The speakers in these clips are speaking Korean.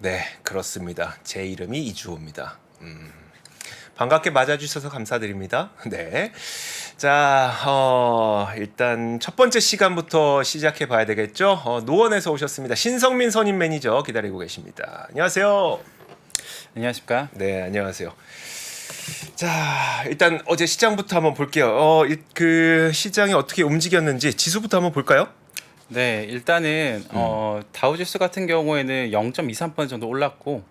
네, 그렇습니다. 제 이름이 이주호입니다. 반갑게 맞아주셔서 감사드립니다. 네. 자, 일단 첫 번째 시간부터 시작해 봐야 되겠죠? 노원에서 오셨습니다. 신성민 선임 매니저 기다리고 계십니다. 안녕하세요. 안녕하십니까? 네, 안녕하세요. 자, 일단 어제 시장부터 한번 볼게요. 그 시장이 어떻게 움직였는지 지수부터 한번 볼까요? 네, 일단은 다우지수 같은 경우에는 0.23% 정도 올랐고,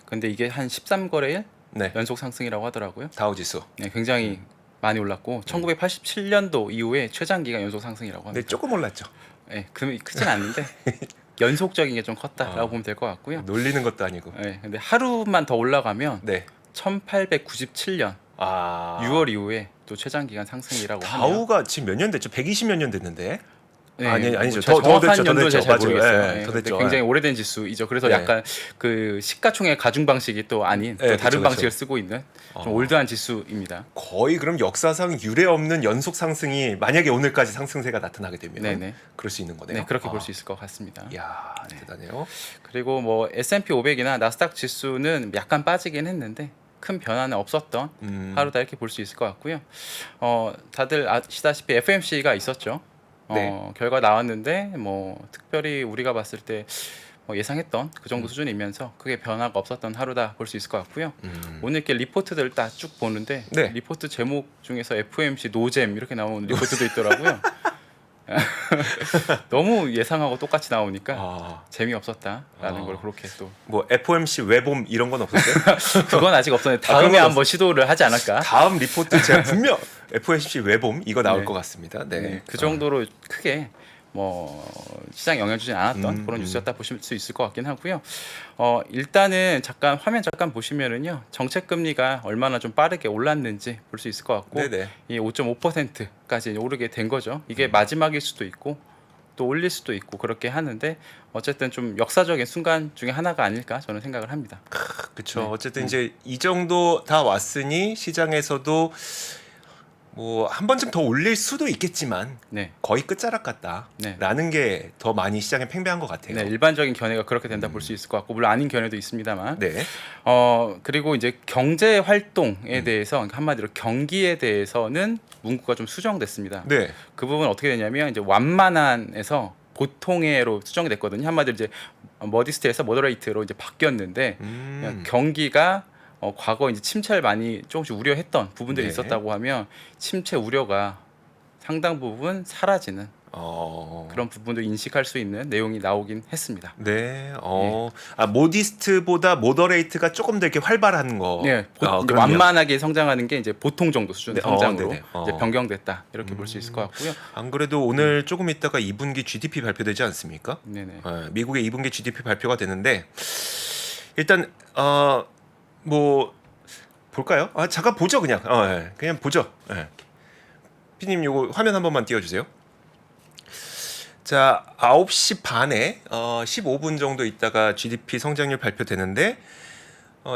근데 이게 한 13거래일 네, 연속 상승이라고 하더라고요. 다우지수. 네, 굉장히 많이 올랐고, 1987년도 이후에 최장기간 연속 상승이라고 네, 합니다. 조금 올랐죠. 네, 크진 않는데 연속적인 게 좀 컸다라고 보면 될 것 같고요. 놀리는 것도 아니고. 네, 근데 하루만 더 올라가면 네. 1897년 아, 6월 이후에 또 최장기간 상승이라고 하네요. 다우가 지금 몇 년 됐죠? 120 몇 년 됐는데. 네, 아니죠. 뭐 더 정확한 됐죠. 연도는 잘 맞아요. 모르겠어요. 예, 네, 더 근데 됐죠. 굉장히 오래된 지수이죠. 그래서 네. 약간 그 시가총액 가중 방식이 또 아닌 또 네, 다른 그쵸, 방식을 그쵸. 쓰고 있는 좀 올드한 지수입니다. 거의 그럼 역사상 유례 없는 연속 상승이 만약에 오늘까지 상승세가 나타나게 되면 네네. 그럴 수 있는 거네요. 네, 그렇게 볼 수 있을 것 같습니다. 이야, 대단해요. 그리고 뭐 S&P 500이나 나스닥 지수는 약간 빠지긴 했는데 큰 변화는 없었던 하루다 이렇게 볼 수 있을 것 같고요. 다들 아시다시피 FMC가 있었죠. 네. 결과 나왔는데 뭐 특별히 우리가 봤을 때 예상했던 그 정도 수준이면서 크게 변화가 없었던 하루다 볼 수 있을 것 같고요. 오늘 이렇게 리포트들 딱 쭉 보는데 네. 리포트 제목 중에서 FOMC 노잼 이렇게 나오는 리포트도 있더라고요. 너무 예상하고 똑같이 나오니까 아, 재미없었다라는 걸 그렇게 또 뭐 FOMC 외봄 이런 건 없었어요? 그건 아직 없었는데 그런 다음에 건 한번 시도를 하지 않을까? 다음 리포트 제가 분명 FOMC 외봄 이거 나올 네. 것 같습니다. 네. 네, 그 정도로 크게 뭐 시장 영향 주지 않았던 그런 뉴스였다 보실 수 있을 것 같긴 하고요. 일단은 잠깐 화면 잠깐 보시면은요 정책 금리가 얼마나 좀 빠르게 올랐는지 볼 수 있을 것 같고 네네. 이 5.5%까지 오르게 된 거죠. 이게 마지막일 수도 있고 또 올릴 수도 있고 그렇게 하는데 어쨌든 좀 역사적인 순간 중에 하나가 아닐까 저는 생각을 합니다. 그렇죠. 네. 어쨌든 이제 이 정도 다 왔으니 시장에서도 뭐 한 번쯤 더 올릴 수도 있겠지만 네. 거의 끝자락 같다라는 게 더 많이 시장에 팽배한 것 같아요. 네, 일반적인 견해가 그렇게 된다 볼 수 있을 것 같고 물론 아닌 견해도 있습니다만 네. 그리고 이제 경제 활동에 대해서 그러니까 한마디로 경기에 대해서는 문구가 좀 수정됐습니다. 네. 그 부분 어떻게 되냐면 이제 완만한에서 보통해로 수정이 됐거든요. 한마디로 이제 머디스트에서 모더레이트로 이제 바뀌었는데 그냥 경기가 과거 이제 침체를 많이 조금씩 우려했던 부분들이 네. 있었다고 하면 침체 우려가 상당 부분 사라지는 그런 부분도 인식할 수 있는 내용이 나오긴 했습니다. 네. 모디스트보다 모더레이트가 조금 더 이렇게 활발한 거. 네, 이제 그럼요. 완만하게 성장하는 게 이제 보통 정도 수준 네, 성장으로 네네. 이제 변경됐다 이렇게 볼 수 있을 것 같고요. 안 그래도 오늘 조금 있다가 2분기 GDP 발표되지 않습니까? 네네. 미국의 2분기 GDP 발표가 되는데 일단 뭐 볼까요? 잠깐 보죠 그냥. 그냥 보죠. 피디님 요거 화면 한 번만 띄워주세요. 자, 9시 반에 15분 정도 있다가 GDP 성장률 발표되는데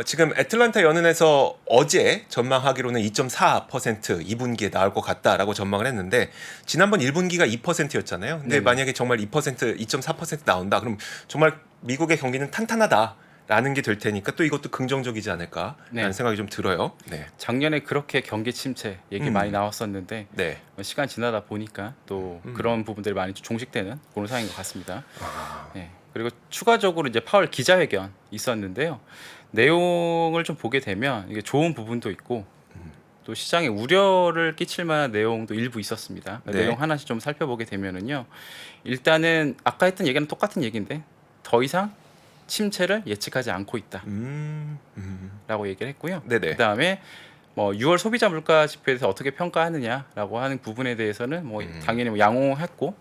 지금 애틀란타 연은에서 어제 전망하기로는 2.4% 2분기에 나올 것 같다라고 전망을 했는데 지난번 1분기가 2%였잖아요. 근데 네네. 만약에 정말 2%, 2.4% 나온다. 그럼 정말 미국의 경기는 탄탄하다라는 게 될 테니까 또 이것도 긍정적이지 않을까라는 네. 생각이 좀 들어요. 네. 작년에 그렇게 경기 침체 얘기 많이 나왔었는데 네. 시간 지나다 보니까 또 그런 부분들이 많이 종식되는 그런 상황인 것 같습니다. 네. 그리고 추가적으로 이제 파월 기자회견 있었는데요. 내용을 좀 보게 되면 이게 좋은 부분도 있고 또 시장에 우려를 끼칠 만한 내용도 일부 있었습니다. 네. 내용 하나씩 좀 살펴보게 되면은요. 일단은 아까 했던 얘기는 똑같은 얘기인데 더 이상 침체를 예측하지 않고 있다라고 얘기를 했고요. 네네. 그다음에 뭐 6월 소비자 물가 지표에 대해서 어떻게 평가하느냐라고 하는 부분에 대해서는 뭐 당연히 뭐 양호했고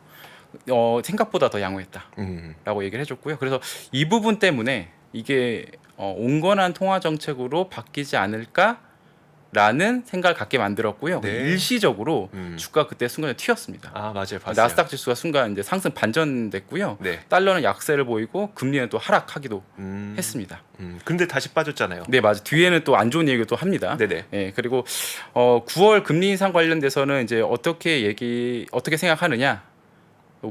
생각보다 더 양호했다라고 얘기를 해줬고요. 그래서 이 부분 때문에 이게 온건한 통화 정책으로 바뀌지 않을까라는 생각을 갖게 만들었고요. 네. 일시적으로 주가 그때 순간에 튀었습니다. 맞아요. 봤어요. 나스닥 지수가 순간 이제 상승 반전됐고요. 네. 달러는 약세를 보이고 금리는 또 하락하기도 했습니다. 근데 다시 빠졌잖아요. 네, 맞아. 뒤에는 또 안 좋은 얘기도 합니다. 네네. 예, 그리고 9월 금리 인상 관련돼서는 이제 어떻게 생각하느냐.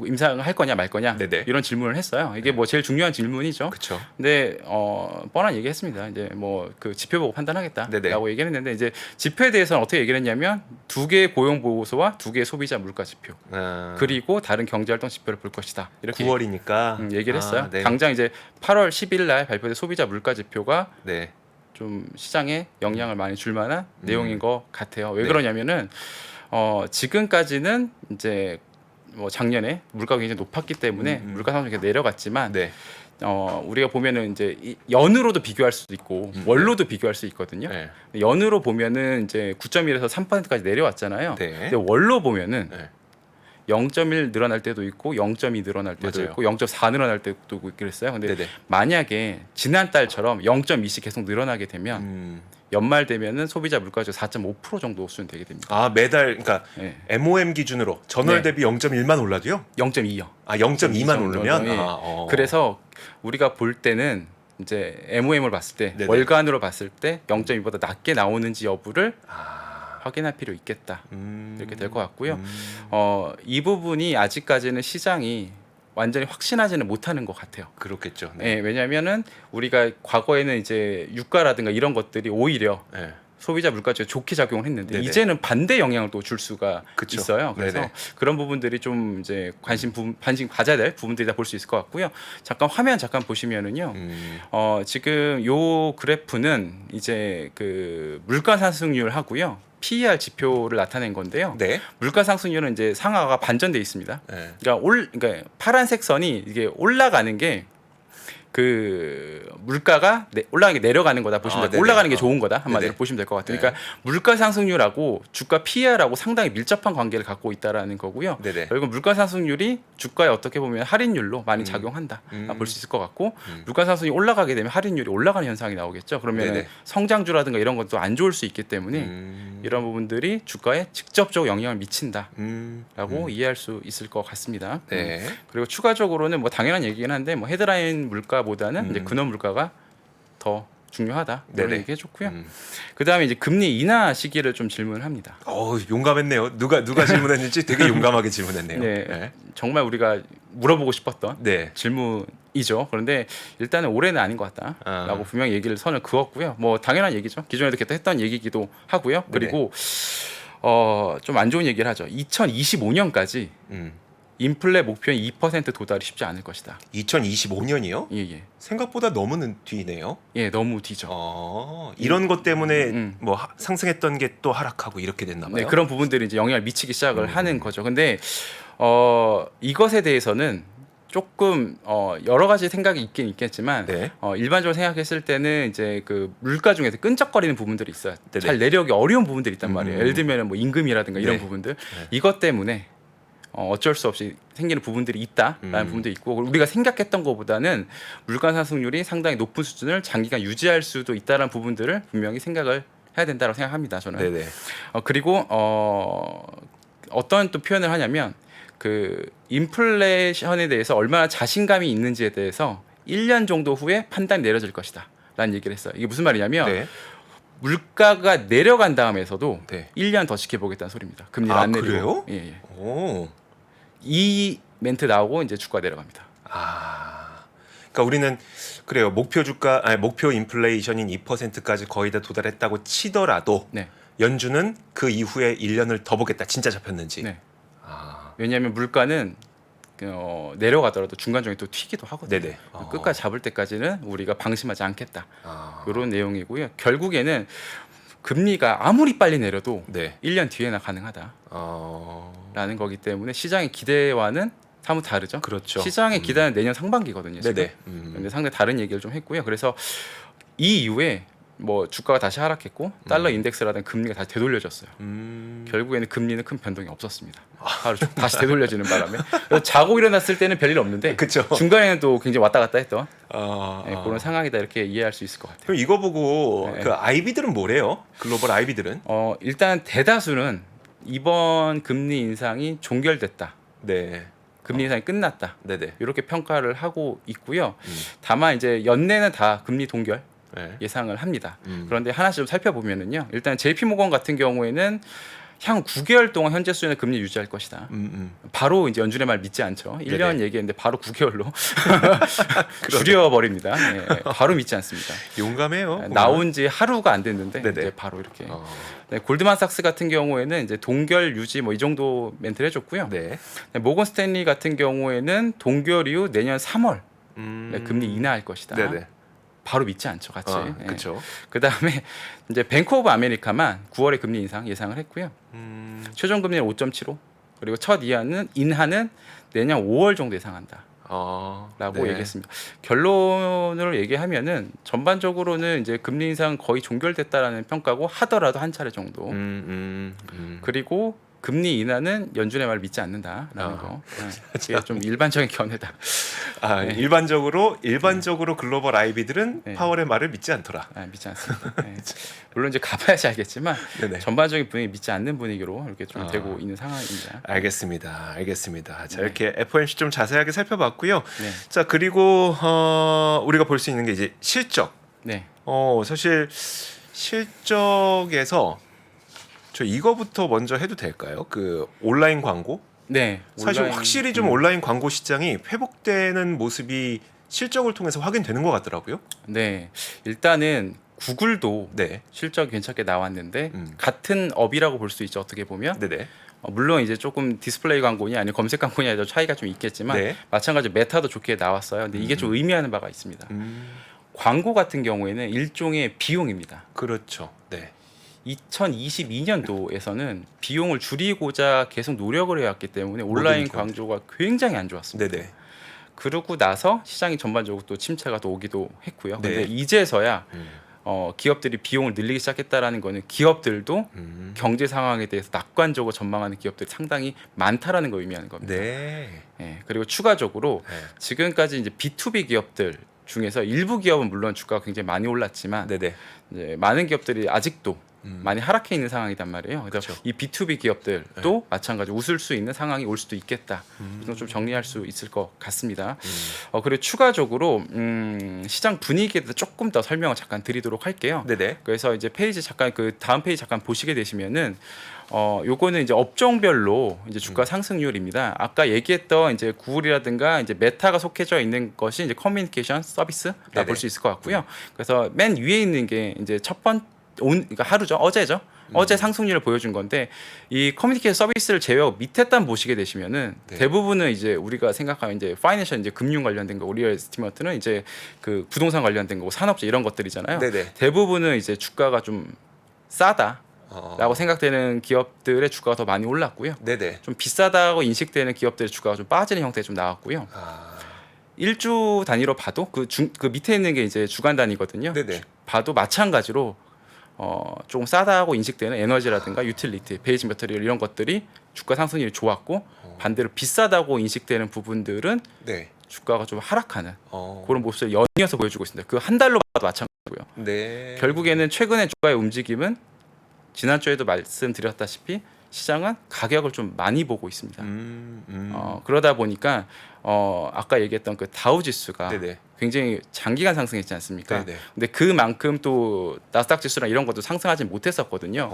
임상할 거냐 말 거냐 네네. 이런 질문을 했어요. 이게 뭐 제일 중요한 질문이죠. 그렇죠. 근데 뻔한 얘기했습니다. 이제 뭐 그 지표 보고 네네. 판단하겠다라고 얘기를 했는데 이제 지표에 대해서는 어떻게 얘기를 했냐면 2개의 고용 보고서와 2개의 소비자 물가 지표 그리고 다른 경제활동 지표를 볼 것이다. 이렇게 9월이니까 얘기를 했어요. 네. 당장 이제 8월 10일 날 발표된 소비자 물가 지표가 네. 좀 시장에 영향을 많이 줄 만한 내용인 것 같아요. 왜 네. 그러냐면은 지금까지는 이제 뭐 작년에 물가가 굉장히 높았기 때문에 물가 상승이 내려갔지만 네. 우리가 보면은 이제 연으로도 비교할 수도 있고 월로도 비교할 수 있거든요. 네. 연으로 보면은 이제 9.1에서 3%까지 내려왔잖아요. 네. 근데 월로 보면은 네. 0.1 늘어날 때도 있고 0.2 늘어날 때도 맞아요. 있고 0.4 늘어날 때도 있고 그랬어요. 근데 네네. 만약에 지난달처럼 0.2씩 계속 늘어나게 되면 연말 되면은 소비자 물가지수 4.5% 정도 수준 되게 됩니다. 아 매달 그러니까 네. MOM 기준으로 전월 네. 대비 0.1만 올라도요? 0.2요. 아 0.2만 정도, 오르면 예. 그래서 우리가 볼 때는 이제 MOM을 봤을 때 네네. 월간으로 봤을 때 0.2보다 낮게 나오는지 여부를 아, 확인할 필요 있겠다. 이렇게 될 것 같고요. 음. 이 부분이 아직까지는 시장이 완전히 확신하지는 못하는 것 같아요. 그렇겠죠. 네, 왜냐하면은 우리가 과거에는 이제 유가라든가 이런 것들이 오히려 네. 소비자 물가지에 좋게 작용을 했는데 네네. 이제는 반대 영향을 또 줄 수가 그쵸. 있어요. 그래서 네네. 그런 부분들이 좀 이제 관심 가져야 될 부분들이다 볼 수 있을 것 같고요. 잠깐 화면 잠깐 보시면은요. 지금 요 그래프는 이제 그 물가 상승률 하고요. PER 지표를 나타낸 건데요. 네. 물가 상승률은 이제 상하가 반전돼 있습니다. 네. 그러니까 파란색 선이 이게 올라가는 게 그 물가가 올라가는 게 내려가는 거다 보시면 네네. 올라가는 게 좋은 거다 한마디로 네네. 보시면 될 것 같아요. 네. 그러니까 물가 상승률하고 주가 PER하고 상당히 밀접한 관계를 갖고 있다라는 거고요. 네네. 그리고 물가 상승률이 주가에 어떻게 보면 할인율로 많이 작용한다 볼 수 있을 것 같고 물가 상승이 올라가게 되면 할인율이 올라가는 현상이 나오겠죠. 그러면 네네. 성장주라든가 이런 것도 안 좋을 수 있기 때문에 이런 부분들이 주가에 직접적으로 영향을 미친다라고 이해할 수 있을 것 같습니다. 네. 그리고 추가적으로는 뭐 당연한 얘기긴 한데 뭐 헤드라인 물가보다는 이제 근원 물가가 더 중요하다 이런 네네. 얘기해줬고요. 그 다음에 이제 금리 인하 시기를 좀 질문을 합니다. 용감했네요. 누가 질문했는지 되게 용감하게 질문했네요. 네, 네. 정말 우리가 물어보고 싶었던 네. 질문이죠. 그런데 일단은 올해는 아닌 것 같다라고 분명히 얘기를 선을 그었고요. 뭐 당연한 얘기죠. 기존에도 계속 했던 얘기기도 하고요. 그리고 좀 안 좋은 얘기를 하죠. 2025년까지 인플레 목표인 2% 도달이 쉽지 않을 것이다. 2025년이요? 예. 생각보다 너무 뒤네요. 예, 너무 뒤죠. 이런 것 때문에 뭐 상승했던 게 또 하락하고 이렇게 됐나 봐요. 네, 그런 부분들이 이제 영향을 미치기 시작을 하는 거죠. 근데 이것에 대해서는 조금 여러 가지 생각이 있긴 있겠지만 네. 일반적으로 생각했을 때는 이제 그 물가 중에서 끈적거리는 부분들이 있어요. 네네. 잘 내려오기 어려운 부분들이 있단 말이에요. 예를 들면 뭐 임금이라든가 이런 네. 부분들 이것 때문에 어쩔 수 없이 생기는 부분들이 있다라는 부분도 있고 우리가 생각했던 것보다는 물가 상승률이 상당히 높은 수준을 장기간 유지할 수도 있다라는 부분들을 분명히 생각을 해야 된다고 생각합니다. 저는. 네네. 그리고 어떤 또 표현을 하냐면 그 인플레이션에 대해서 얼마나 자신감이 있는지에 대해서 1년 정도 후에 판단이 내려질 것이다 라는 얘기를 했어요. 이게 무슨 말이냐면 네. 물가가 내려간 다음에서도 네. 1년 더 지켜보겠다는 소리입니다. 금리를 안 내리고. 그래요? 예. 오. 이 멘트 나오고 이제 주가 내려갑니다. 그러니까 우리는 그래요. 목표 인플레이션인 2%까지 거의 다 도달했다고 치더라도 네. 연준은 그 이후에 1년을 더 보겠다. 진짜 잡혔는지. 네. 왜냐하면 물가는 내려가더라도 중간중에 또 튀기도 하거든요. 네네. 끝까지 잡을 때까지는 우리가 방심하지 않겠다. 아. 이런 내용이고요. 결국에는 금리가 아무리 빨리 내려도 네. 1년 뒤에나 가능하다라는 거기 때문에 시장의 기대와는 사뭇 다르죠. 그렇죠. 시장의 기대는 내년 상반기거든요. 지금. 네네. 근데 상당히 다른 얘기를 좀 했고요. 그래서 이 이후에 뭐 주가가 다시 하락했고 달러 인덱스라든 금리가 다시 되돌려졌어요. 결국에는 금리는 큰 변동이 없었습니다. 하루 쭉 다시 되돌려지는 바람에 그래서 자고 일어났을 때는 별일 없는데 그쵸. 중간에는 또 굉장히 왔다 갔다 했던 그런 아. 상황이다 이렇게 이해할 수 있을 것 같아요. 그럼 이거 보고 네. 그 IB들은 뭐래요? 글로벌 IB들은? 일단 대다수는 이번 금리 인상이 종결됐다. 네. 금리 인상이 끝났다. 네네. 이렇게 평가를 하고 있고요. 다만 이제 연내는 다 금리 동결 네. 예상을 합니다. 그런데 하나씩 좀 살펴보면은요. 일단 JP모건 같은 경우에는 향후 9개월 동안 현재 수준의 금리 유지할 것이다. 바로 이제 연준의 말 믿지 않죠. 1년 네네. 얘기했는데 바로 9개월로 줄여버립니다. 네, 바로 믿지 않습니다. 용감해요. 나온 지 하루가 안 됐는데 네네. 이제 바로 이렇게. 네, 골드만삭스 같은 경우에는 이제 동결 유지 뭐 이 정도 멘트를 해줬고요. 네. 네, 모건 스탠리 같은 경우에는 동결 이후 내년 3월 네, 금리 인하할 것이다. 네네. 바로 믿지 않죠, 같이. 네. 그렇죠. 그 다음에 이제 뱅크 오브 아메리카만 9월에 금리 인상 예상을 했고요. 최종 금리는 5.75 그리고 첫 인하는 내년 5월 정도 예상한다. 라고 네. 얘기했습니다. 결론을 얘기하면은 전반적으로는 이제 금리 인상 거의 종결됐다라는 평가고 하더라도 한 차례 정도. 그리고 금리 인하는 연준의 말 믿지 않는다라는 거. 네. 이게 좀 일반적인 견해다. 네. 일반적으로 글로벌 아이비들은 네. 파월의 말을 믿지 않더라. 믿지 않습니다. 네. 물론 이제 가봐야지 알겠지만 네네. 전반적인 분위기 믿지 않는 분위기로 이렇게 좀 되고 있는 상황입니다. 알겠습니다. 자, 네. 이렇게 FOMC 좀 자세하게 살펴봤고요. 네. 자, 그리고 우리가 볼 수 있는 게 이제 실적. 네. 사실 실적에서 저 이거부터 먼저 해도 될까요? 그 온라인 광고. 네. 사실 확실히 좀 온라인 광고 시장이 회복되는 모습이 실적을 통해서 확인되는 것 같더라고요. 네. 일단은 구글도 네. 실적이 괜찮게 나왔는데 같은 업이라고 볼 수 있죠. 어떻게 보면. 네네. 물론 이제 조금 디스플레이 광고냐 아니면 검색 광고냐에 차이가 좀 있겠지만 네. 마찬가지로 메타도 좋게 나왔어요. 근데 이게 좀 의미하는 바가 있습니다. 광고 같은 경우에는 일종의 비용입니다. 그렇죠. 네. 2022년도에서는 비용을 줄이고자 계속 노력을 해왔기 때문에 온라인 광고가 굉장히 안 좋았습니다. 네네. 그러고 나서 시장이 전반적으로 또 침체가 또 오기도 했고요. 네. 근데 이제서야 기업들이 비용을 늘리기 시작했다라는 거는 기업들도 경제 상황에 대해서 낙관적으로 전망하는 기업들이 상당히 많다라는 걸 의미하는 겁니다. 네. 네, 그리고 추가적으로 네. 지금까지 이제 B2B 기업들 중에서 일부 기업은 물론 주가가 굉장히 많이 올랐지만 네네. 이제 많은 기업들이 아직도 많이 하락해 있는 상황이단 말이에요. 그래서 그렇죠. 이 B2B 기업들도 마찬가지 웃을 수 있는 상황이 올 수도 있겠다. 이건 좀 정리할 수 있을 것 같습니다. 그리고 추가적으로 시장 분위기에 대해서 조금 더 설명을 잠깐 드리도록 할게요. 네네. 그래서 이제 페이지 잠깐 그 다음 페이지 잠깐 보시게 되시면은 요거는 이제 업종별로 이제 주가 상승률입니다. 아까 얘기했던 이제 구글이라든가 이제 메타가 속해져 있는 것이 이제 커뮤니케이션 서비스라 네네. 볼 수 있을 것 같고요. 그래서 맨 위에 있는 게 이제 그러니까 하루죠. 어제죠. 어제 상승률을 보여준 건데 이 커뮤니케이션 서비스를 제외하고 밑에 단 보시게 되시면은 네. 대부분은 이제 우리가 생각하면 이제 파이낸셜 이제 금융 관련된 거, 리얼 에스티머트는 이제 그 부동산 관련된 거고 산업재 이런 것들이잖아요. 네네. 대부분은 이제 주가가 좀 싸다라고 생각되는 기업들의 주가가 더 많이 올랐고요. 네네. 좀 비싸다고 인식되는 기업들의 주가가 좀 빠지는 형태가 좀 나왔고요. 일주 단위로 봐도 그 밑에 있는 게 이제 주간 단위거든요. 네네. 봐도 마찬가지로 조금 싸다고 인식되는 에너지라든가 유틸리티, 베이직 배터리 이런 것들이 주가 상승률이 좋았고 반대로 비싸다고 인식되는 부분들은 네. 주가가 좀 하락하는 어. 그런 모습을 연이어서 보여주고 있습니다. 그 한 달로 봐도 마찬가지고요. 네. 결국에는 최근에 주가의 움직임은 지난주에도 말씀드렸다시피 시장은 가격을 좀 많이 보고 있습니다. 그러다 보니까 아까 얘기했던 그 다우 지수가 네네. 굉장히 장기간 상승했지 않습니까? 네네. 근데 그만큼 또 나스닥 지수랑 이런 것도 상승하지 못했었거든요.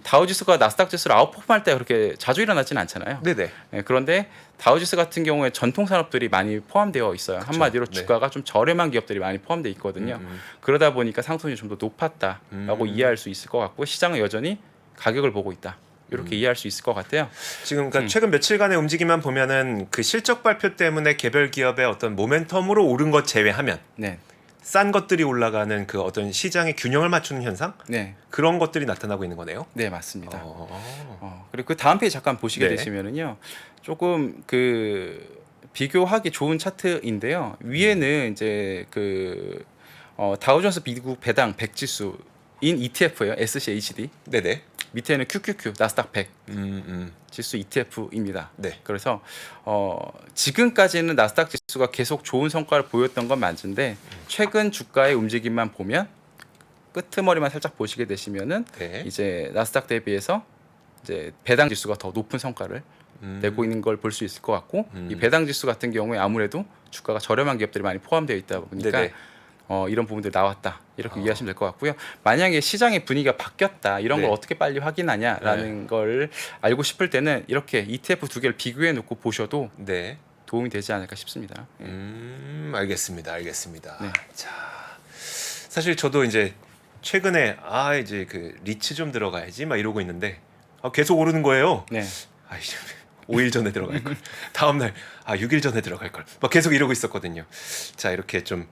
다우 지수가 나스닥 지수를 아웃퍼폼할 때 그렇게 자주 일어나지는 않잖아요. 네네. 네, 그런데 다우 지수 같은 경우에 전통 산업들이 많이 포함되어 있어요. 한마디로 네. 주가가 좀 저렴한 기업들이 많이 포함되어 있거든요. 그러다 보니까 상승률이 좀 더 높았다라고 이해할 수 있을 것 같고 시장은 여전히 가격을 보고 있다. 이렇게 이해할 수 있을 것 같아요. 지금 그러니까 최근 며칠간의 움직임만 보면은 그 실적 발표 때문에 개별 기업의 어떤 모멘텀으로 오른 것 제외하면 네, 싼 것들이 올라가는 그 어떤 시장의 균형을 맞추는 현상 네, 그런 것들이 나타나고 있는 거네요. 네 맞습니다. 그리고 그 다음 페이지 잠깐 보시게 네. 되시면은요, 조금 그 비교하기 좋은 차트인데요. 위에는 이제 그 다우존스 미국 배당 100 지수인 ETF예요. SCHD. 네네. 밑에는 QQQ 나스닥 100 음. 지수 ETF입니다. 네. 그래서 지금까지는 나스닥 지수가 계속 좋은 성과를 보였던 건 맞는데 최근 주가의 움직임만 보면 끄트머리만 살짝 보시게 되시면은 네. 이제 나스닥 대비해서 이제 배당 지수가 더 높은 성과를 내고 있는 걸 볼 수 있을 것 같고 이 배당 지수 같은 경우에 아무래도 주가가 저렴한 기업들이 많이 포함되어 있다 보니까 네네. 이런 부분들이 나왔다 이렇게 이해하시면 될 것 같고요. 만약에 시장의 분위기가 바뀌었다 이런 걸 네. 어떻게 빨리 확인하냐라는 걸 알고 싶을 때는 이렇게 ETF 두 개를 비교해 놓고 보셔도 네. 도움이 되지 않을까 싶습니다. 알겠습니다. 알겠습니다. 네. 자, 사실 저도 이제 최근에 이제 그 리츠 좀 들어가야지 막 이러고 있는데 계속 오르는 거예요. 네. 5일 전에 들어갈 걸. 다음 날 6일 전에 들어갈 걸. 막 계속 이러고 있었거든요. 자, 이렇게 좀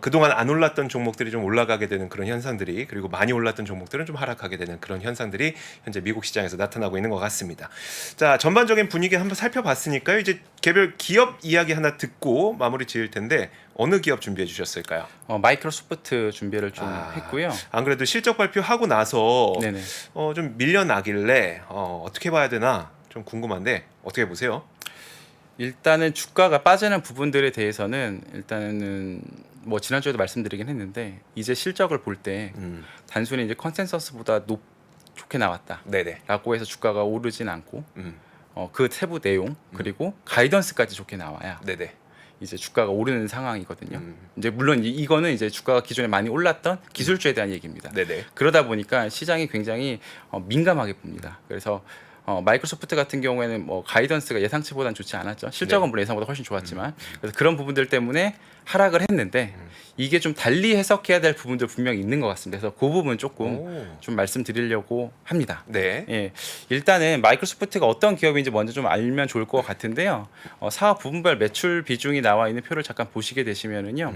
그동안 안 올랐던 종목들이 좀 올라가게 되는 그런 현상들이, 그리고 많이 올랐던 종목들은 좀 하락하게 되는 그런 현상들이 현재 미국 시장에서 나타나고 있는 것 같습니다. 자, 전반적인 분위기 한번 살펴봤으니까요. 이제 개별 기업 이야기 하나 듣고 마무리 지을 텐데 어느 기업 준비해 주셨을까요? 마이크로소프트 준비를 좀 했고요. 안 그래도 실적 발표하고 나서 네네. 좀 밀려나길래 어떻게 봐야 되나 좀 궁금한데 어떻게 보세요? 일단은 주가가 빠지는 부분들에 대해서는 일단은 뭐 지난주에도 말씀드리긴 했는데 이제 실적을 볼 때 단순히 이제 컨센서스보다 좋게 나왔다라고 네네. 해서 주가가 오르진 않고 음. 그 세부 내용 그리고 가이던스까지 좋게 나와야 네네. 이제 주가가 오르는 상황이거든요. 음. 이제 물론 이거는 이제 주가가 기존에 많이 올랐던 기술주에 대한 얘기입니다. 네네. 그러다 보니까 시장이 굉장히 민감하게 봅니다. 그래서 마이크로소프트 같은 경우에는 뭐 가이던스가 예상치보다는 좋지 않았죠. 실적은 네. 물론 예상보다 훨씬 좋았지만 그래서 그런 부분들 때문에 하락을 했는데 이게 좀 달리 해석해야 될 부분들 분명히 있는 것 같습니다. 그래서 그 부분 조금 좀 말씀드리려고 합니다. 네. 예, 일단은 마이크로소프트가 어떤 기업인지 먼저 좀 알면 좋을 것 같은데요. 사업 부분별 매출 비중이 나와 있는 표를 잠깐 보시게 되시면은요.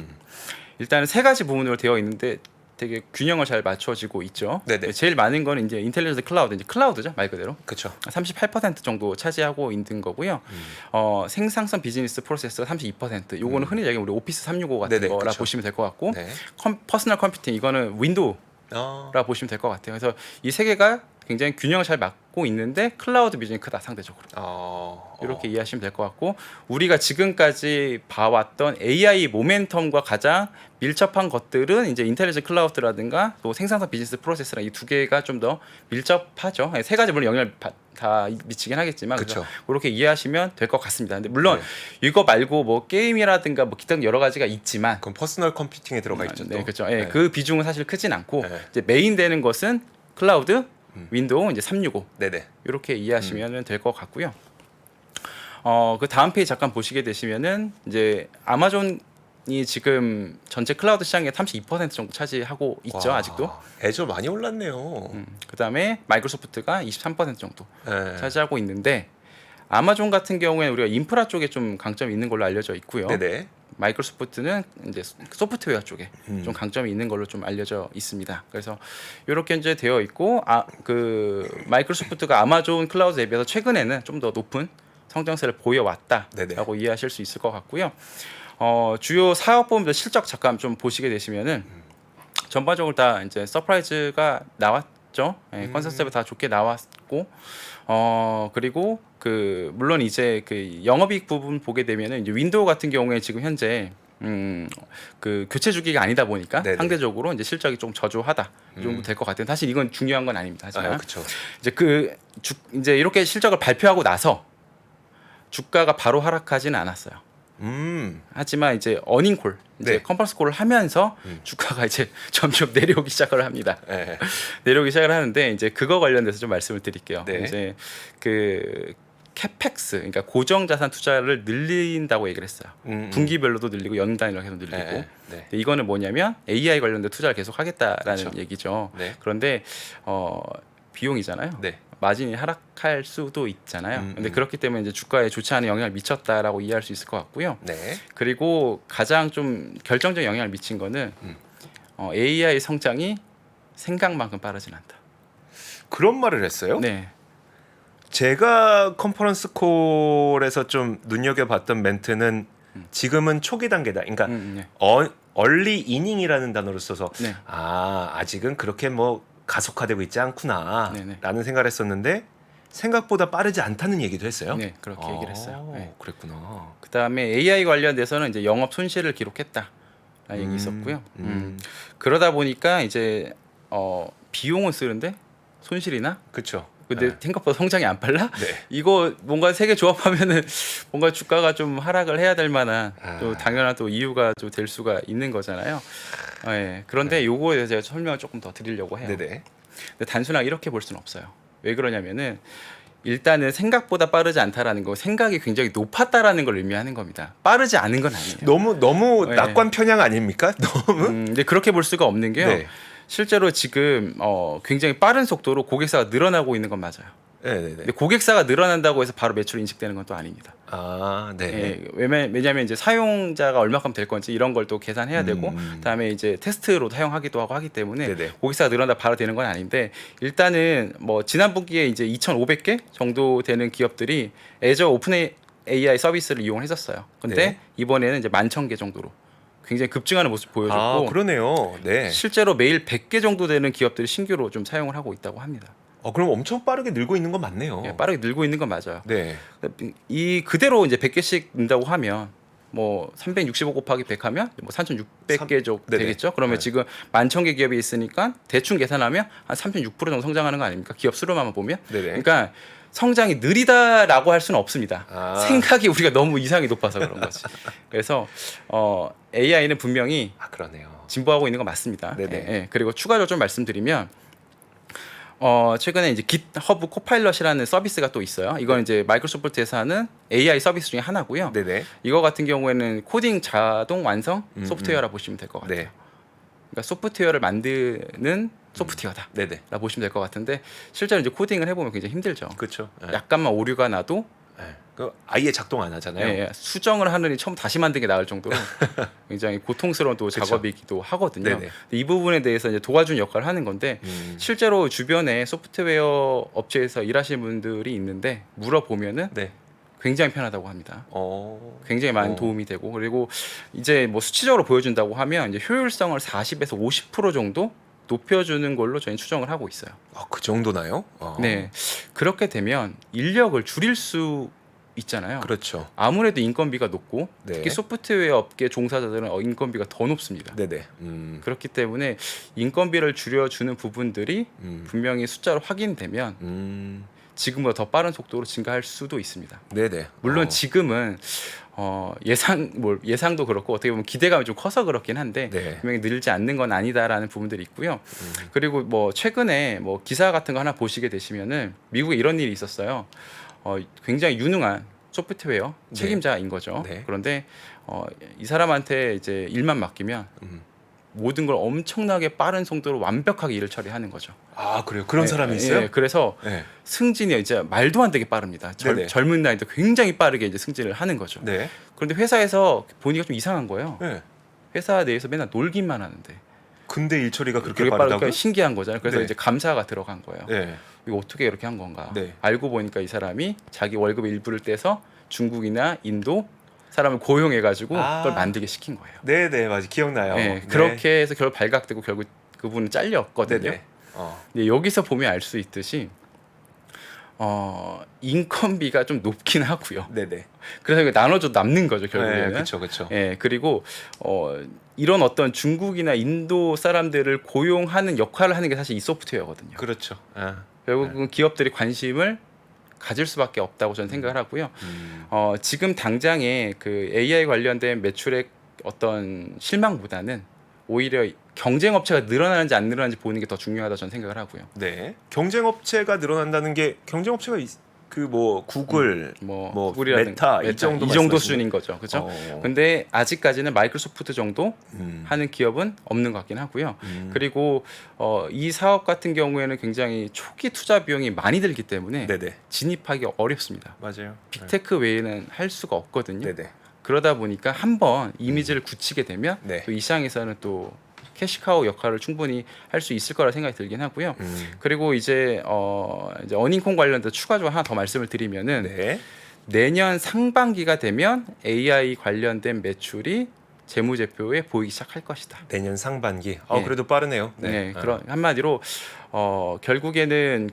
일단은 세 가지 부분으로 되어 있는데 되게 균형을 잘 맞춰지고 있죠. 네네. 제일 많은 거는 이제 인텔리전스 클라우드, 이제 클라우드죠 말 그대로. 그렇죠. 38% 정도 차지하고 있는 거고요. 생산성 비즈니스 프로세스가 32%. 요거는 흔히 얘기하는 우리 오피스 365 같은 네네, 거라 그쵸. 보시면 될 것 같고, 네. 퍼스널 컴퓨팅 이거는 윈도우라 보시면 될 것 같아요. 그래서 이 세 개가 굉장히 균형을 잘 맞고 있는데 클라우드 비중이 크다 상대적으로. 이렇게 이해하시면 될 것 같고, 우리가 지금까지 봐왔던 AI 모멘텀과 가장 밀접한 것들은 이제 인텔리전트 클라우드라든가 또 생산성 비즈니스 프로세스랑 이 두 개가 좀 더 밀접하죠. 세 가지 물론 영향을 다 미치긴 하겠지만 그쵸. 그렇게 이해하시면 될 것 같습니다. 근데 물론 네. 이거 말고 뭐 게임이라든가 뭐 기타 여러 가지가 있지만 그럼 퍼스널 컴퓨팅에 들어가 있죠. 네, 또. 그렇죠. 네. 그 비중은 사실 크진 않고 네. 이제 메인 되는 것은 클라우드, 윈도우 이제 365 네네. 이렇게 이해하시면 될 것 같고요. 그 다음 페이지 잠깐 보시게 되시면은 이제 아마존이 지금 전체 클라우드 시장의 32% 정도 차지하고 있죠. 와, 아직도. 애저 많이 올랐네요. 그다음에 마이크로소프트가 23% 정도 네. 차지하고 있는데 아마존 같은 경우에는 우리가 인프라 쪽에 좀 강점이 있는 걸로 알려져 있고요. 네네. 마이크로소프트는 이제 소프트웨어 쪽에 좀 강점이 있는 걸로 좀 알려져 있습니다. 그래서 이렇게 이제 되어 있고 그 마이크로소프트가 아마존 클라우드에 비해서 최근에는 좀 더 높은 성장세를 보여왔다라고 이해하실 수 있을 것 같고요. 주요 사업 부분들 실적 잠깐 좀 보시게 되시면은 전반적으로 다 이제 서프라이즈가 나왔죠. 컨센서스가 다 좋게 나왔고, 그리고 그 물론 이제 그 영업이익 부분 보게 되면은 이제 윈도우 같은 경우에 지금 현재 그 교체 주기가 아니다 보니까 네네. 상대적으로 이제 실적이 좀 저조하다 이 정도 될 것 같아요. 사실 이건 중요한 건 아닙니다. 하지만 그렇죠. 이제 이제 이렇게 실적을 발표하고 나서 주가가 바로 하락하지는 않았어요. 하지만 이제 어닝콜, 이제 네. 컨퍼런스 콜을 하면서 주가가 이제 점점 내려오기 시작을 합니다. 네. 내려오기 시작을 하는데 이제 그거 관련돼서 좀 말씀을 드릴게요. 네. 이제 그 캐펙스, 그러니까 고정 자산 투자를 늘린다고 얘기를 했어요. 분기별로도 늘리고 연단위로 계속 늘리고. 네. 근데 이거는 뭐냐면 AI 관련된 투자를 계속 하겠다라는 그렇죠. 얘기죠. 네. 그런데 비용이잖아요. 네. 마진이 하락할 수도 있잖아요. 근데 음. 그렇기 때문에 이제 주가에 좋지 않은 영향을 미쳤다라고 이해할 수 있을 것 같고요. 네. 그리고 가장 좀 결정적 영향을 미친 거는 AI 성장이 생각만큼 빠르진 않다. 그런 말을 했어요? 네. 제가 컨퍼런스 콜에서 좀 눈여겨봤던 멘트는 지금은 초기 단계다. 그러니까 네. 얼리 이닝이라는 단어를 써서 네. 아직은 그렇게 뭐 가속화되고 있지 않구나 네네. 라는 생각을 했었는데 생각보다 빠르지 않다는 얘기도 했어요. 네, 그렇게 얘기를 했어요. 네. 그랬구나. 그다음에 AI 관련돼서는 이제 영업 손실을 기록했다라는 얘기 있었고요. 그러다 보니까 이제 비용은 쓰는데 손실이나 그렇죠. 근데 네. 생각보다 성장이 안 빨라? 네. 이거 뭔가 세 개 조합하면은 뭔가 주가가 좀 하락을 해야 될 만한 또 아. 당연한 또 이유가 좀 될 수가 있는 거잖아요. 예. 그런데 요거에 대해서 제가 설명을 조금 더 드리려고 해요. 네네. 근데 단순하게 이렇게 볼 수는 없어요. 왜 그러냐면은 일단은 생각보다 빠르지 않다라는 거, 생각이 굉장히 높았다라는 걸 의미하는 겁니다. 빠르지 않은 건 아니에요. 너무 네. 낙관 편향 아닙니까? 너무. 근데 그렇게 볼 수가 없는 게요. 네. 실제로 지금 굉장히 빠른 속도로 고객사가 늘어나고 있는 건 맞아요. 네네네. 근데 고객사가 늘어난다고 해서 바로 매출이 인식되는 건 또 아닙니다. 아, 네. 예, 왜냐하면 이제 사용자가 얼마큼 될 건지 이런 걸 또 계산해야 되고, 그다음에 이제 테스트로 사용하기도 하고 하기 때문에 네네. 고객사가 늘어난다 바로 되는 건 아닌데, 일단은 뭐 지난 분기에 이제 2,500개 정도 되는 기업들이 애저 오픈 AI 서비스를 이용을 했었어요. 근데 네. 이번에는 이제 11,000개 정도로 굉장히 급증하는 모습 보여줬고, 아, 그러네요. 네. 실제로 매일 100개 정도 되는 기업들이 신규로 좀 사용을 하고 있다고 합니다. 그럼 엄청 빠르게 늘고 있는 건 맞네요. 예, 빠르게 늘고 있는 건 맞아요. 네. 이 그대로 이제 100개씩 는다고 하면 뭐 365 곱하기 100 하면 뭐 3,600개 정도 네네. 되겠죠. 그러면 네. 지금 11,000개 기업이 있으니까 대충 계산하면 한 36% 정도 성장하는 거 아닙니까? 기업 수로만 보면. 네네. 그러니까 성장이 느리다라고 할 수는 없습니다. 아. 생각이 우리가 너무 이상이 높아서 그런 거지. 그래서 AI는 분명히 아, 그러네요. 진보하고 있는 건 맞습니다. 네네. 예. 그리고 추가적으로 좀 말씀드리면 최근에 이제 깃허브 코파일럿이라는 서비스가 또 있어요. 이건 이제 마이크로소프트에서 하는 AI 서비스 중에 하나고요. 네네. 이거 같은 경우에는 코딩 자동 완성 소프트웨어라 보시면 될 것 같아요. 네. 그러니까 소프트웨어를 만드는 소프트웨어다. 네네. 라 보시면 될 것 같은데, 실제로 이제 코딩을 해보면 굉장히 힘들죠. 그렇죠. 네. 약간만 오류가 나도 네. 그 아예 작동 안 하잖아요. 예, 수정을 하느니 처음 다시 만든 게 나을 정도로 굉장히 고통스러운 또 그쵸. 작업이기도 하거든요. 네네. 근데 이 부분에 대해서 이제 도와주는 역할을 하는 건데, 실제로 주변에 소프트웨어 업체에서 일하시는 분들이 있는데 물어보면은 네. 굉장히 편하다고 합니다. 굉장히 많은 어. 도움이 되고, 그리고 이제 뭐 수치적으로 보여준다고 하면 이제 효율성을 40에서 50% 정도 높여주는 걸로 저희는 추정을 하고 있어요. 그 정도나요? 네, 그렇게 되면 인력을 줄일 수 있잖아요. 그렇죠. 아무래도 인건비가 높고, 네. 특히 소프트웨어 업계 종사자들은 인건비가 더 높습니다. 네네. 그렇기 때문에 인건비를 줄여주는 부분들이 음. 분명히 숫자로 확인되면 지금보다 더 빠른 속도로 증가할 수도 있습니다. 네네. 물론 지금은 예상도 그렇고 어떻게 보면 기대감이 좀 커서 그렇긴 한데, 네. 분명히 늘지 않는 건 아니다라는 부분들이 있고요. 그리고 뭐 최근에 뭐 기사 같은 거 하나 보시게 되시면은 미국에 이런 일이 있었어요. 굉장히 유능한 소프트웨어 네. 책임자인 거죠. 네. 그런데 이 사람한테 이제 일만 맡기면 모든 걸 엄청나게 빠른 속도로 완벽하게 일을 처리하는 거죠. 아, 그래요? 그런 예, 사람이 있어요? 예, 그래서 네. 승진이 이제 말도 안 되게 빠릅니다. 네네. 젊은 나이도 굉장히 빠르게 이제 승진을 하는 거죠. 네. 그런데 회사에서 보니까 좀 이상한 거예요. 네. 회사 내에서 맨날 놀기만 하는데 근데 일 처리가 그렇게 그게 빠르다고요? 빠르니까 신기한 거잖아요. 그래서 네. 이제 감사가 들어간 거예요. 네. 이거 어떻게 이렇게 한 건가? 네. 알고 보니까 이 사람이 자기 월급의 일부를 떼서 중국이나 인도 사람을 고용해가지고 그걸 만들게 시킨 거예요. 네네, 맞아, 기억나요. 네, 네. 그렇게 해서 결국 발각되고 결국 그분은 잘렸거든요. 네네. 근데 여기서 보면 알 수 있듯이 인건비가 좀 높긴 하고요. 네네. 그래서 이거 나눠줘 남는 거죠 결국에는. 네, 그렇죠, 그렇죠. 예, 그리고 이런 어떤 중국이나 인도 사람들을 고용하는 역할을 하는 게 사실 이 소프트웨어거든요. 그렇죠. 결국은 기업들이 관심을 가질 수밖에 없다고 저는 생각을 하고요. 지금 당장에 그 AI 관련된 매출의 어떤 실망보다는 오히려 경쟁 업체가 늘어나는지 안 늘어나는지 보는 게 더 중요하다 저는 생각을 하고요. 네. 경쟁 업체가 늘어난다는 게 경쟁 업체가 그 뭐 구글, 뭐 구글이라든가 메타 이 정도 이 정도 말씀하시는 수준인 거죠, 그렇죠? 어. 근데 아직까지는 마이크로소프트 정도 음. 하는 기업은 없는 것 같긴 하고요. 그리고 이 사업 같은 경우에는 굉장히 초기 투자 비용이 많이 들기 때문에 네네. 진입하기 어렵습니다. 맞아요. 빅테크 외에는 할 수가 없거든요. 네네. 그러다 보니까 한번 이미지를 굳히게 되면 네. 또 이 시장에서는 또 캐시카우 역할을 충분히 할 수 있을 거라 생각이 들긴 하고요. 그리고 이제 어닝콘 관련해서 추가적으로 하나 더 말씀을 드리면은 네. 내년 상반기가 되면 AI 관련된 매출이 재무제표에 보이기 시작할 것이다. 내년 상반기. 네. 그래도 빠르네요. 네, 그런 한마디로 결국에는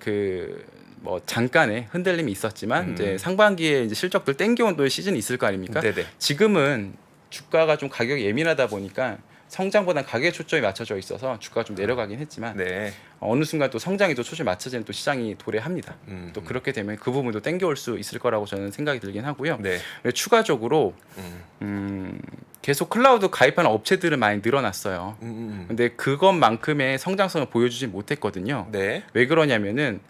뭐 잠깐의 흔들림이 있었지만 이제 상반기에 이제 실적들 땡겨온 또 시즌이 있을 거 아닙니까? 네네. 지금은 주가가 좀 가격이 예민하다 보니까 성장보다는 가격에 초점이 맞춰져 있어서 주가가 좀 내려가긴 했지만 네. 어느 순간 또 성장에 또 초점이 맞춰지는 또 시장이 도래합니다. 또 그렇게 되면 그 부분도 땡겨올 수 있을 거라고 저는 생각이 들긴 하고요. 네. 추가적으로 계속 클라우드 가입하는 업체들은 많이 늘어났어요. 근데 그것만큼의 성장성을 보여주지 못했거든요. 네. 왜 그러냐면은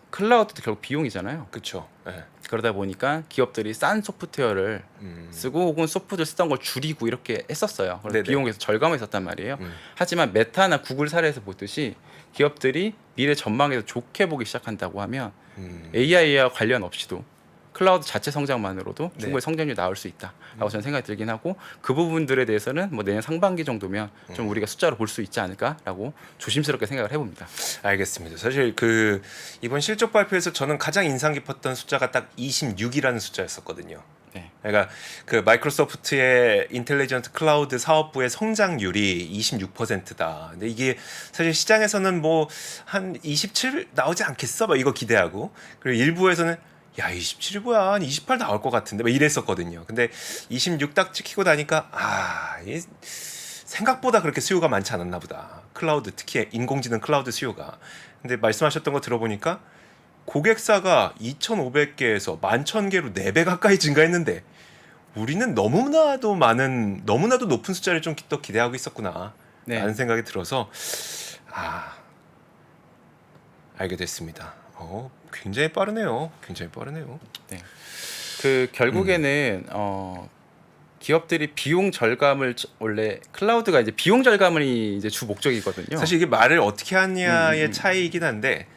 클라우드도 결국 비용이잖아요. 그렇죠. 네. 그러다 보니까 기업들이 싼 소프트웨어를 쓰고 혹은 소프트웨어 쓰던 걸 줄이고 이렇게 했었어요. 그래서 네네. 비용에서 절감했었단 말이에요. 하지만 메타나 구글 사례에서 보듯이 기업들이 미래 전망에서 좋게 보기 시작한다고 하면 AI와 관련 없이도 클라우드 자체 성장만으로도 네. 충분히 성장률이 나올 수 있다라고 저는 생각이 들긴 하고 그 부분들에 대해서는 뭐 내년 상반기 정도면 좀 우리가 숫자로 볼 수 있지 않을까라고 조심스럽게 생각을 해봅니다. 알겠습니다. 사실 그 이번 실적 발표에서 저는 가장 인상 깊었던 숫자가 딱 26이라는 숫자였었거든요. 네. 그러니까 그 마이크로소프트의 인텔리전트 클라우드 사업부의 성장률이 26%다. 근데 이게 사실 시장에서는 뭐 한 27 나오지 않겠어? 막 이거 기대하고 그리고 일부에서는 야 27이 뭐야 한 28 나올 것 같은데 막 이랬었거든요. 근데 26 딱 찍히고 나니까 이 생각보다 그렇게 수요가 많지 않았나 보다. 클라우드 특히 인공지능 클라우드 수요가. 근데 말씀하셨던 거 들어보니까 고객사가 2,500개에서 11,000개로 4배 가까이 증가했는데 우리는 너무나도 높은 숫자를 좀 더 기대하고 있었구나 네. 라는 생각이 들어서 알게 됐습니다. 굉장히 빠르네요. 네. 그 결국에는 기업들이 비용 절감을 원래 클라우드가 이제 비용 절감이 이제 주 목적이거든요. 사실 이게 말을 어떻게 하냐의 차이이긴 한데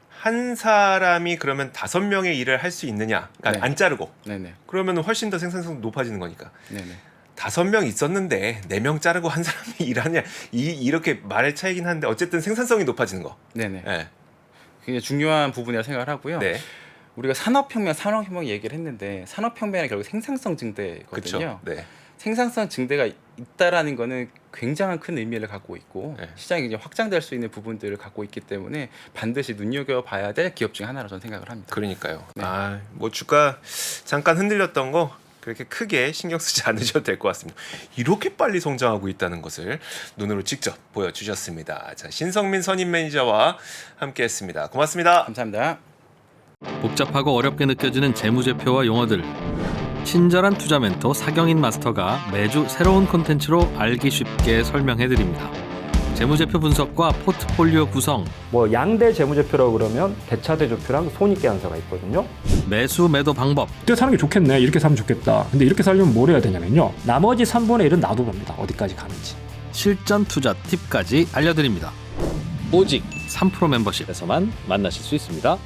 한 사람이 그러면 5명의 일을 할 수 있느냐? 그러니까 네. 안 자르고 네네. 그러면 훨씬 더 생산성 높아지는 거니까. 네네. 5명 있었는데 4명 자르고 한 사람이 일하냐? 이렇게 말의 차이긴 한데 어쨌든 생산성이 높아지는 거. 네네. 네. 굉장히 중요한 부분이라고 생각을 하고요. 네. 우리가 산업혁명 얘기를 했는데 산업혁명은 결국 생산성 증대거든요. 그렇죠. 네. 생산성 증대가 있다라는 거는 굉장한 큰 의미를 갖고 있고 네. 시장이 이제 확장될 수 있는 부분들을 갖고 있기 때문에 반드시 눈여겨봐야 될 기업 중 하나로 저는 생각을 합니다. 그러니까요. 네. 뭐 주가 잠깐 흔들렸던 거 그렇게 크게 신경 쓰지 않으셔도 될 것 같습니다. 이렇게 빨리 성장하고 있다는 것을 눈으로 직접 보여주셨습니다. 자, 신성민 선임 매니저와 함께했습니다. 고맙습니다. 감사합니다. 복잡하고 어렵게 느껴지는 재무제표와 용어들. 친절한 투자 멘토 사경인 마스터가 매주 새로운 콘텐츠로 알기 쉽게 설명해드립니다. 재무제표 분석과 포트폴리오 구성, 뭐 양대 재무제표라고 그러면 대차대조표랑 손익계산서가 있거든요. 매수 매도 방법, 이때 사는 게 좋겠네. 이렇게 사면 좋겠다. 근데 이렇게 살려면 뭘 해야 되냐면요. 나머지 3분의 1은 놔둬봅니다. 어디까지 가는지. 실전 투자 팁까지 알려드립니다. 오직 3프로 멤버십에서만 만나실 수 있습니다.